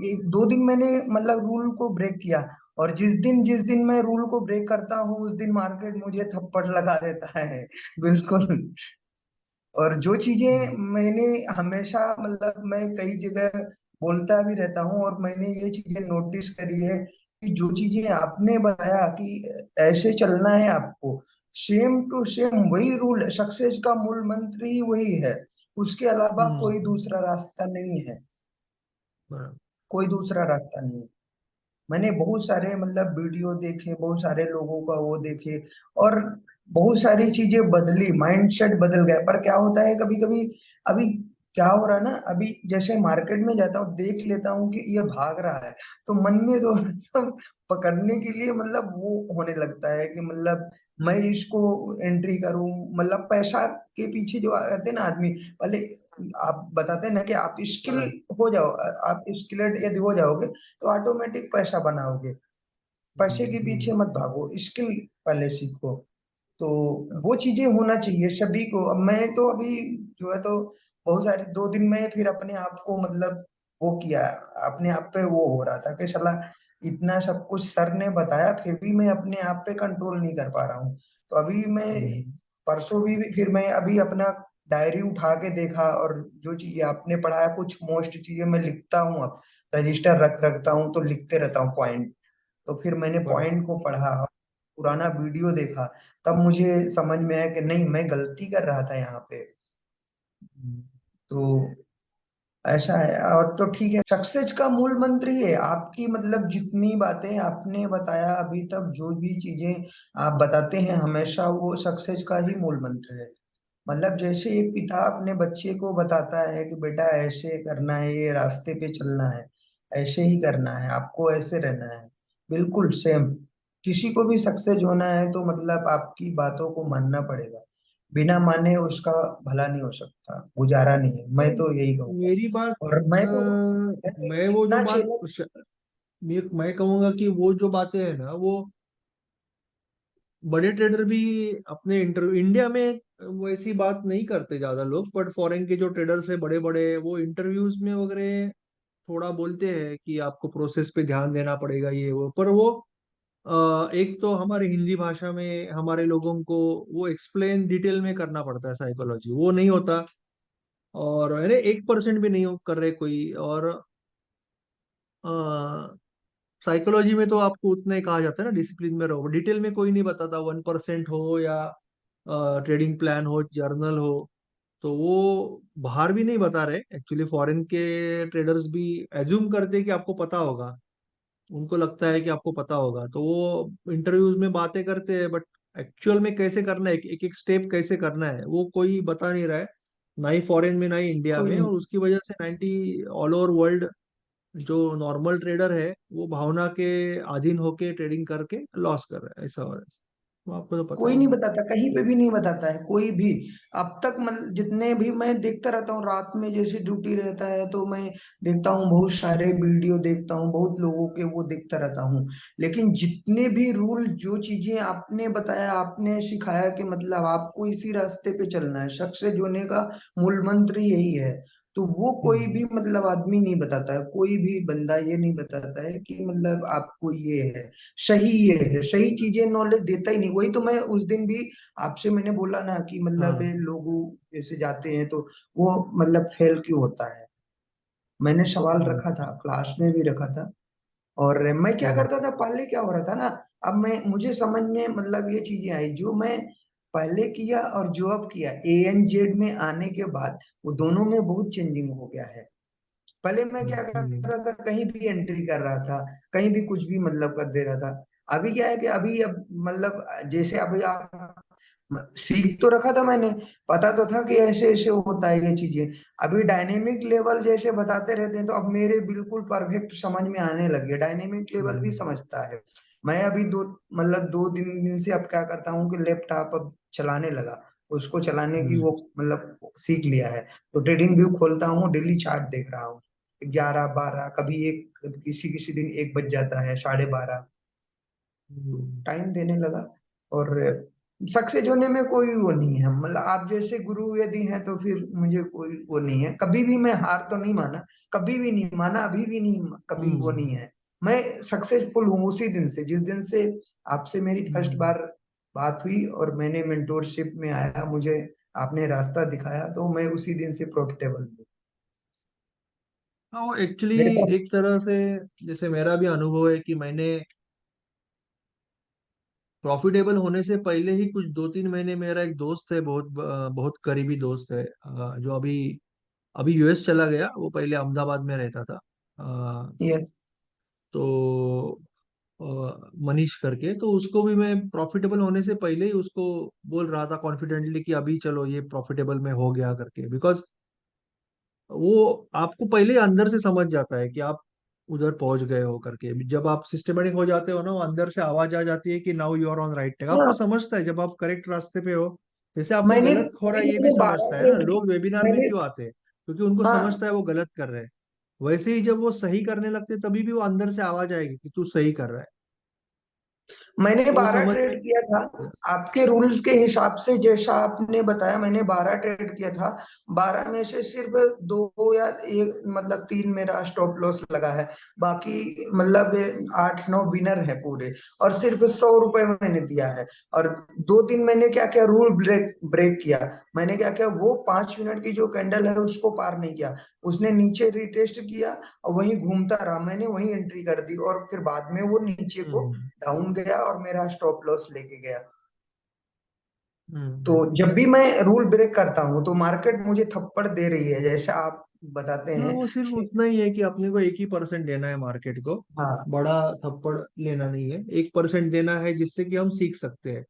एक दो दिन मैंने मतलब रूल को ब्रेक किया, और जिस दिन मैं रूल को ब्रेक करता हूँ उस दिन मार्केट मुझे थप्पड़ लगा देता है। बिल्कुल। और जो चीजें हम्म। मैंने हमेशा मतलब मैं कई जगह बोलता भी रहता हूँ, और मैंने ये चीजें नोटिस करी है कि जो चीजें आपने बताया कि ऐसे चलना है आपको, सेम टू सेम वही रूल, सक्सेस का मूल मंत्र ही वही है। उसके अलावा कोई हम्म। दूसरा रास्ता नहीं है। बराबर। कोई दूसरा रास्ता नहीं है। मैंने बहुत सारे मतलब वीडियो देखे, बहुत सारे लोगों का वो देखे, और बहुत सारी चीजें बदली, माइंडसेट बदल गया। पर क्या होता है कभी कभी, अभी क्या हो रहा है ना, अभी जैसे मार्केट में जाता हूँ देख लेता हूँ कि ये भाग रहा है, तो मन में थोड़ा सा पकड़ने के लिए मतलब वो होने लगता है कि मतलब मैं इसको एंट्री करूं। मतलब पैसा के पीछे जो आते हैं ना आदमी, पहले आप बताते हैं ना कि आप स्किल बराबर। हो जाओ, आप स्किल्ड यदि हो जाओगे तो ऑटोमेटिक पैसा बनाओगे। पैसे के पीछे मत भागो, स्किल पहले सीखो। तो वो चीजें होना चाहिए सभी को। अब मैं तो अभी जो है तो बहुत सारे, दो दिन में फिर अपने आप को मतलब वो किया, अपने आप पे वो हो रहा था कि साला इतना सब कुछ सर ने बताया फिर भी मैं अपने आप पे कंट्रोल नहीं कर पा रहा हूँ। तो अभी मैं हम्म। परसों भी फिर मैं अभी अपना डायरी उठा के देखा, और जो चीजें आपने पढ़ाया कुछ मोस्ट चीजें मैं लिखता हूँ अब, रजिस्टर रखता हूँ तो लिखते रहता हूँ पॉइंट। तो फिर मैंने बराबर। पॉइंट को पढ़ा, पुराना वीडियो देखा, तब मुझे समझ में आया कि नहीं मैं गलती कर रहा था यहाँ पे। हम्म। तो ऐसा है। और तो ठीक है, सक्सेस का मूल मंत्र ही है आपकी, मतलब जितनी बातें आपने बताया अभी तक, जो भी चीजें आप बताते हैं हमेशा वो सक्सेस का ही मूल मंत्र है। मतलब जैसे एक पिता अपने बच्चे को बताता है कि बेटा ऐसे करना है, ये रास्ते पे चलना है, ऐसे ही करना है, आपको ऐसे रहना है, बिल्कुल सेम। किसी को भी सक्सेस होना है तो मतलब आपकी बातों को मानना पड़ेगा। बिना माने उसका भला नहीं हो सकता, गुजारा नहीं है, मैं तो तो यही कहूँगा। मेरी बात, और मैं तो मैं वो जो इतना बात चैलेंज। मैं कहूंगा कि वो जो बातें है ना, वो बड़े ट्रेडर भी अपने इंटरव्यू, इंडिया में वो ऐसी बात नहीं करते ज्यादा लोग, बट फॉरेन के जो ट्रेडर्स है बड़े बड़े, वो इंटरव्यूज में वगैरह थोड़ा बोलते हैं कि आपको प्रोसेस पे ध्यान देना पड़ेगा, ये वो। पर वो एक तो हमारी हिंदी भाषा में हमारे लोगों को वो एक्सप्लेन डिटेल में करना पड़ता है, साइकोलॉजी वो नहीं होता। और अरे 1% भी नहीं कर रहे कोई। और साइकोलॉजी में तो आपको उतना ही कहा जाता है ना, डिसिप्लिन में रहो, डिटेल में कोई नहीं बताता। 1% हो या ट्रेडिंग प्लान हो, जर्नल हो, तो वो बाहर भी नहीं बता रहे। एक्चुअली फॉरेन के ट्रेडर्स भी एज्यूम करते हैं कि आपको पता होगा, उनको लगता है कि आपको पता होगा, तो वो इंटरव्यूज में बातें करते हैं, बट एक्चुअल में कैसे करना है, एक एक स्टेप कैसे करना है, वो कोई बता नहीं रहा है, ना ही फॉरेन में ना ही इंडिया कोई में। नहीं। और उसकी वजह से 90 ऑल ओवर वर्ल्ड जो नॉर्मल ट्रेडर है, वो भावना के अधीन होके ट्रेडिंग करके लॉस कर रहा है, ऐसा हो रहा है। तो आपको तो पता कोई ही नहीं है। बताता, कहीं पे भी नहीं बताता है कोई भी। अब तक मतलब जितने भी मैं देखता रहता हूँ रात में जैसे ड्यूटी रहता है तो मैं देखता हूँ, बहुत सारे वीडियो देखता हूँ, बहुत लोगों के वो देखता रहता हूँ। लेकिन जितने भी रूल, जो चीजें आपने बताया, आपने सिखाया कि मतलब आपको इसी रास्ते पे चलना है, सक्सेस होने का मूल मंत्र यही है, तो वो कोई हम्म। भी मतलब आदमी नहीं बताता है, कोई भी बंदा ये नहीं बताता है कि मतलब आपको ये है सही, ये है सही चीजें, नॉलेज देता ही नहीं। वही तो मैं उस दिन भी आपसे मैंने बोला ना कि मतलब ये हाँ। लोग जैसे जाते हैं तो वो मतलब फेल क्यों होता है। मैंने सवाल हम्म। रखा था, क्लास में भी रखा था। और मैं क्या हम्म। करता था पहले, क्या हो रहा था ना, अब मैं मुझे समझ में मतलब ये चीजें आई जो मैं पहले किया और जो अब किया, ANZ में आने के बाद वो दोनों में बहुत चेंजिंग हो गया है। पहले मैं क्या हम्म। करता था, कहीं भी एंट्री कर रहा था, कहीं भी कुछ भी मतलब कर दे रहा था। अभी क्या है कि अभी अब मतलब जैसे अभी आप सीख तो रखा था मैंने, पता तो था कि ऐसे ऐसे होता है ये चीजें। अभी डायनेमिक लेवल जैसे बताते रहते हैं तो अब मेरे बिल्कुल परफेक्ट समझ में आने लगे, डायनेमिक लेवल भी हम्म। समझता है। मैं अभी दो मतलब दो दिन से अब क्या करता हूँ कि लैपटॉप अब चलाने लगा, उसको चलाने की हम्म। वो मतलब सीख लिया है। तो ट्रेडिंग व्यू खोलता हूँ, डेली चार्ट देख रहा हूँ, 11 12, कभी एक, किसी किसी दिन 1 बज जाता है, 12:30। हम्म। टाइम देने लगा। और सक्सेस होने में कोई वो नहीं है, मतलब आप जैसे गुरु यदि हैं तो फिर मुझे कोई वो नहीं है। कभी भी मैं हार तो नहीं माना, कभी भी नहीं माना, अभी भी नहीं, कभी वो हम्म। नहीं है। मैं सक्सेसफुल हूँ उसी दिन से, जिस दिन से आपसे मेरी फर्स्ट हम्म। बार बात हुई और मैंने मेंटोरशिप में आया, मुझे आपने रास्ता दिखाया, तो मैं उसी दिन से प्रॉफिटेबल हूँ। हाँ, वो एक्चुअली मेरे पास। एक तरह से जैसे मेरा भी अनुभव है कि मैंने प्रॉफिटेबल होने से पहले ही कुछ 2-3 महीने, मेरा एक दोस्त है, बहुत करीबी दोस्त है, जो अभी अभी यूएस चला गया। वो पहले अहमदाबाद में रहता था। ये तो मनीष करके, तो उसको भी मैं प्रॉफिटेबल होने से पहले ही उसको बोल रहा था कॉन्फिडेंटली कि अभी चलो ये प्रॉफिटेबल में हो गया करके, बिकॉज वो आपको पहले ही अंदर से समझ जाता है कि आप उधर पहुंच गए हो करके। जब आप सिस्टमेटिक हो जाते हो ना, वो अंदर से आवाज आ जाती है कि now you are on right track, आपको हाँ, समझता है जब आप करेक्ट रास्ते पे हो। जैसे आपको मैंने गलत हो रहा है ये भी मैंने बारह समझता है ना, लोग वेबिनार में मैंने क्यों आते हैं? क्योंकि उनको हाँ, समझता है वो गलत कर रहे हैं। वैसे ही जब वो सही करने लगते हैं, तभी भी वो अंदर से आवाज आएगी कि तू सही कर रहा है। मैंने तो वो 12 समझ। ट्रेड किया था। आपके रूल्स के हिसाब से जैसा आपने बताया, मैंने 12 ट्रेड किया था। 12 में से सिर्फ दो या एक, मतलब तीन मेरा स्टॉप लॉस लगा है। बाकी मतलब 8-9 विनर है पूरे। और सिर्फ 100 रुपए मैंने दिया है। और 2 दिन मैंने क्या क्या रूल ब्रेक ब्रेक किया। मैंने क्या क्या, वो 5 मिनट की जो कैंडल है उसको पार नहीं किया। उसने नीचे रिटेस्ट किया और वहीं घूमता रहा, मैंने वहीं एंट्री कर दी, और फिर बाद में वो नीचे को हम्म। डाउन गया और मेरा स्टॉप लॉस लेके गया। तो हम्म। जब भी मैं रूल ब्रेक करता हूँ तो मार्केट मुझे थप्पड़ दे रही है, जैसा आप बताते हाँ, हैं वो सिर्फ कि उतना ही है कि अपने को 1 ही% देना है मार्केट को। हाँ। बड़ा थप्पड़ लेना नहीं है, 1% देना है जिससे कि हम सीख सकते हैं।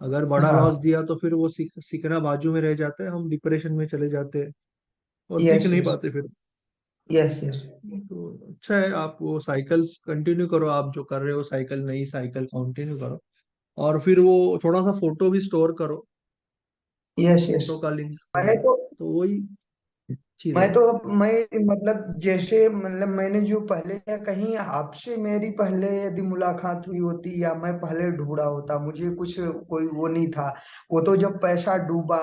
अगर बड़ा लॉस हाँ। दिया तो फिर वो सीखना बाजू में रह जाता है, हम डिप्रेशन में चले जाते हैं और सीख यस नहीं यस। पाते फिर। Yes yes. तो अच्छा है, आप वो साइकिल्स कंटिन्यू करो, आप जो कर रहे हो साइकिल, नई साइकिल कंटिन्यू करो। और फिर वो थोड़ा सा फोटो भी स्टोर करो, यस यस। फोटो का लिंक मैं करो। तो तो वही चीज मैं है। तो मैं मतलब जैसे, मतलब मैंने जो पहले, या कहीं आपसे मेरी पहले यदि मुलाकात हुई होती या मैं पहले ढूंढा होता, मुझे कुछ कोई वो नहीं था। वो तो जब पैसा डूबा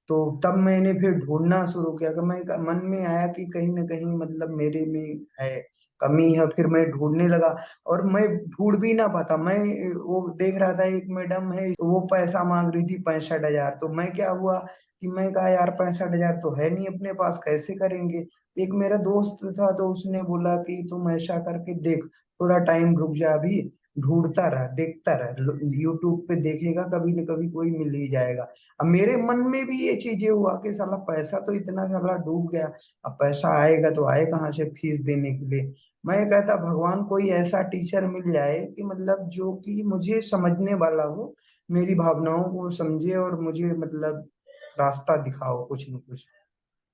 तो तब मैंने फिर ढूंढना शुरू किया, कि मैं मन में आया कि कहीं ना कहीं मतलब मेरे में है, कमी है, फिर मैं ढूंढने लगा। और मैं ढूंढ भी ना पाता, मैं वो देख रहा था एक मैडम है, तो वो पैसा मांग रही थी 65,000। तो मैं क्या हुआ कि मैं कहा यार 65,000 तो है नहीं अपने पास, कैसे करेंगे। एक मेरा दोस्त था तो उसने बोला कि तुम ऐसा करके देख, थोड़ा टाइम रुक जा अभी, ढूंढता रहा, देखता रहा, यूट्यूब पे देखेगा, कभी न कभी कोई मिल ही जाएगा। अब मेरे मन में भी ये चीजें हुआ कि साला पैसा तो इतना साला डूब गया, अब पैसा आएगा तो आए कहाँ से फीस देने के लिए। मैं कहता भगवान कोई ऐसा टीचर मिल जाए कि मतलब जो कि मुझे समझने वाला हो, मेरी भावनाओं को समझे और मुझे मतलब रास्ता दिखाओ कुछ न कुछ।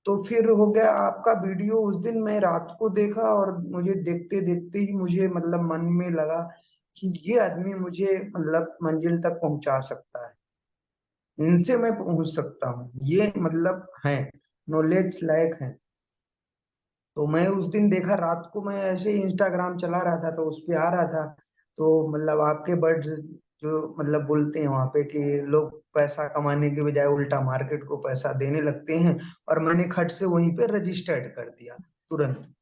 तो फिर हो गया आपका वीडियो, उस दिन मैं रात को देखा और मुझे देखते देखते ही मुझे मतलब मन में लगा कि ये आदमी मुझे मतलब मंजिल तक पहुंचा सकता है, इनसे मैं पहुंच सकता हूँ, ये मतलब है, नॉलेज लायक है। तो मैं उस दिन देखा रात को, मैं ऐसे ही इंस्टाग्राम चला रहा था तो उस पे आ रहा था। तो मतलब आपके बर्ड्स जो मतलब बोलते हैं वहां पे कि लोग पैसा कमाने के बजाय उल्टा मार्केट को पैसा देने लगते हैं, और मैंने खट से वहीं पे रजिस्टर्ड कर दिया तुरंत।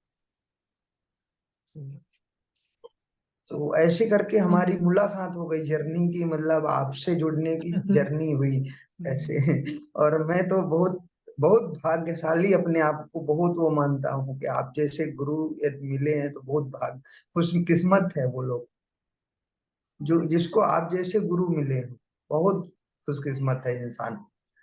तो ऐसे करके हमारी मुलाकात हो गई, जर्नी की मतलब आपसे जुड़ने की जर्नी हुई ऐसे। और मैं तो बहुत बहुत भाग्यशाली अपने आप को बहुत वो मानता हूँ कि आप जैसे गुरु यदि मिले हैं तो बहुत खुशकिस्मत है वो लोग, जो जिसको आप जैसे गुरु मिले हैं। बहुत खुशकिस्मत है इंसान।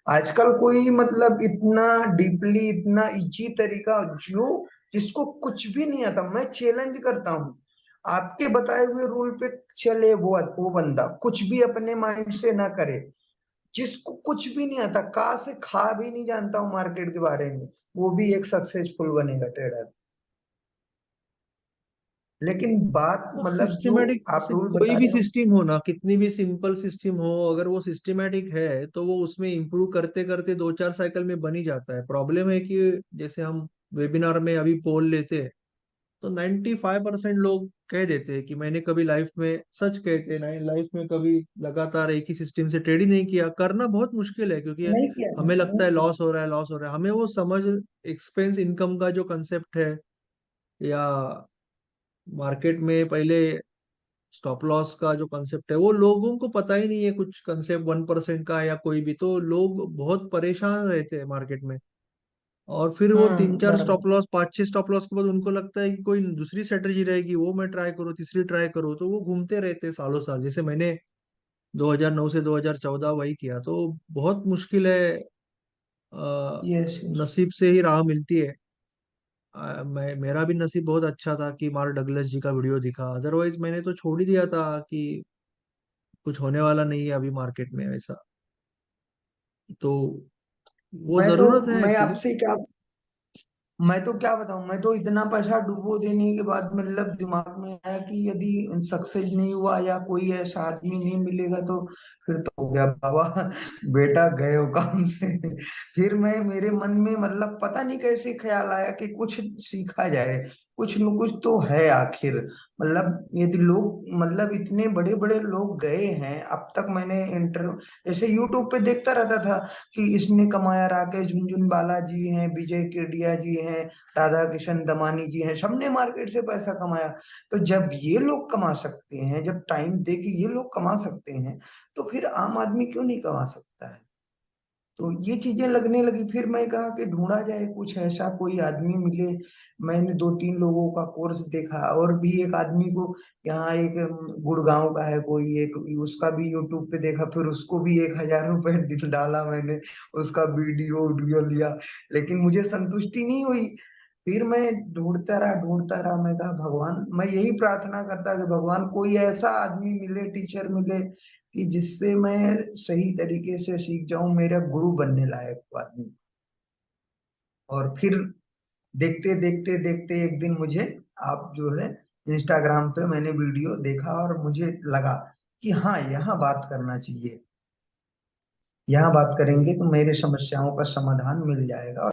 आजकल कोई मतलब इतना डीपली, इतना इजी तरीका, जो जिसको कुछ भी नहीं आता, मैं चैलेंज करता हूँ आपके बताए हुए रूल पे चले, वो बंदा कुछ भी अपने माइंड से ना करे, जिसको कुछ भी नहीं आता, कहाँ से खा भी नहीं जानता हूँ मार्केट के बारे में, वो भी एक सक्सेसफुल बनेगा ट्रेडर। लेकिन बात वो मतलब जो सिस्टमेटिक आप से रूल कोई बता भी रहे हो। सिस्टम हो ना, कितनी भी सिंपल सिस्टम हो, अगर वो सिस्टमेटिक है तो वो उसमें इम्प्रूव करते करते 2-4 साइकिल में बन ही जाता है। प्रॉब्लम है कि जैसे हम वेबिनार में अभी पोल लेते हैं, तो 95% लोग कह देते हैं कि मैंने कभी लाइफ में, सच कहते हैं, लाइफ में कभी लगातार एक ही सिस्टम से ट्रेड ही नहीं किया। करना बहुत मुश्किल है, क्योंकि नहीं किया, हमें लगता नहीं है किया। लॉस हो रहा है, लॉस हो रहा है, हमें वो समझ, एक्सपेंस इनकम का जो कंसेप्ट है, या मार्केट में पहले स्टॉप लॉस का जो कंसेप्ट है, वो लोगों को पता ही नहीं है। कुछ कंसेप्ट 1% का या कोई भी, तो लोग बहुत परेशान रहते हैं मार्केट में। और फिर वो तीन चार बराबर। स्टॉप लॉस, पांच छह स्टॉप लॉस के बाद उनको लगता है कि कोई दूसरी स्ट्रेटजी रहेगी, वो मैं ट्राई करूँ, तीसरी ट्राई करूँ, तो वो घूमते रहते हैं सालों साल। जैसे मैंने 2009 से 2014 वही किया। तो बहुत मुश्किल है। Yes, yes. नसीब से ही राह मिलती है। मेरा भी नसीब बहुत अच्छा था कि मार्क डगलस जी का वीडियो दिखा, अदरवाइज मैंने तो छोड़ ही दिया था कि कुछ होने वाला नहीं है अभी मार्केट में ऐसा। तो वो मैं तो जरूरत है मैं एक्चुअली। आपसे क्या मैं तो क्या बताऊं, मैं तो इतना पैसा डुबो देने के बाद मतलब दिमाग में आया कि यदि सक्सेस नहीं हुआ या कोई ऐसा आदमी नहीं मिलेगा तो फिर तो हो गया बाबा, बेटा गए हो काम से। फिर मैं मेरे मन में मतलब पता नहीं कैसे ख्याल आया कि कुछ सीखा जाए, कुछ न कुछ तो है आखिर। मतलब यदि लोग मतलब इतने बड़े बड़े लोग गए हैं अब तक, मैंने इंटर ऐसे यूट्यूब पे देखता रहता था कि इसने कमाया, राकेश झुनझुनवाला जी हैं, विजय केडिया जी हैं, राधा किशन दमानी जी हैं, सबने मार्केट से पैसा कमाया। तो जब ये लोग कमा सकते हैं, जब टाइम दे के ये लोग कमा सकते हैं, तो फिर आम आदमी क्यों नहीं कमा सकता है? तो ये चीजें लगने लगी। फिर मैं कहा कि ढूंढा जाए कुछ ऐसा कोई आदमी मिले। मैंने दो तीन लोगों का कोर्स देखा, और भी एक आदमी को यहाँ एक गुड़गांव का है कोई एक, उसका भी यूट्यूब पे देखा, फिर उसको भी 1,000 रुपए डाला मैंने, उसका वीडियो वीडियो लिया, लेकिन मुझे संतुष्टि नहीं हुई। फिर मैं ढूंढता रहा। मैं कहा भगवान, मैं यही प्रार्थना करता कि भगवान कोई ऐसा आदमी मिले, टीचर मिले कि जिससे मैं सही तरीके से सीख जाऊं, मेरा गुरु बनने लायक वो आदमी। और फिर देखते देखते देखते एक दिन मुझे, आप जो है, इंस्टाग्राम पे मैंने वीडियो देखा और मुझे लगा कि हाँ, यहाँ बात करना चाहिए, यहाँ बात करेंगे तो मेरे समस्याओं का समाधान मिल जाएगा।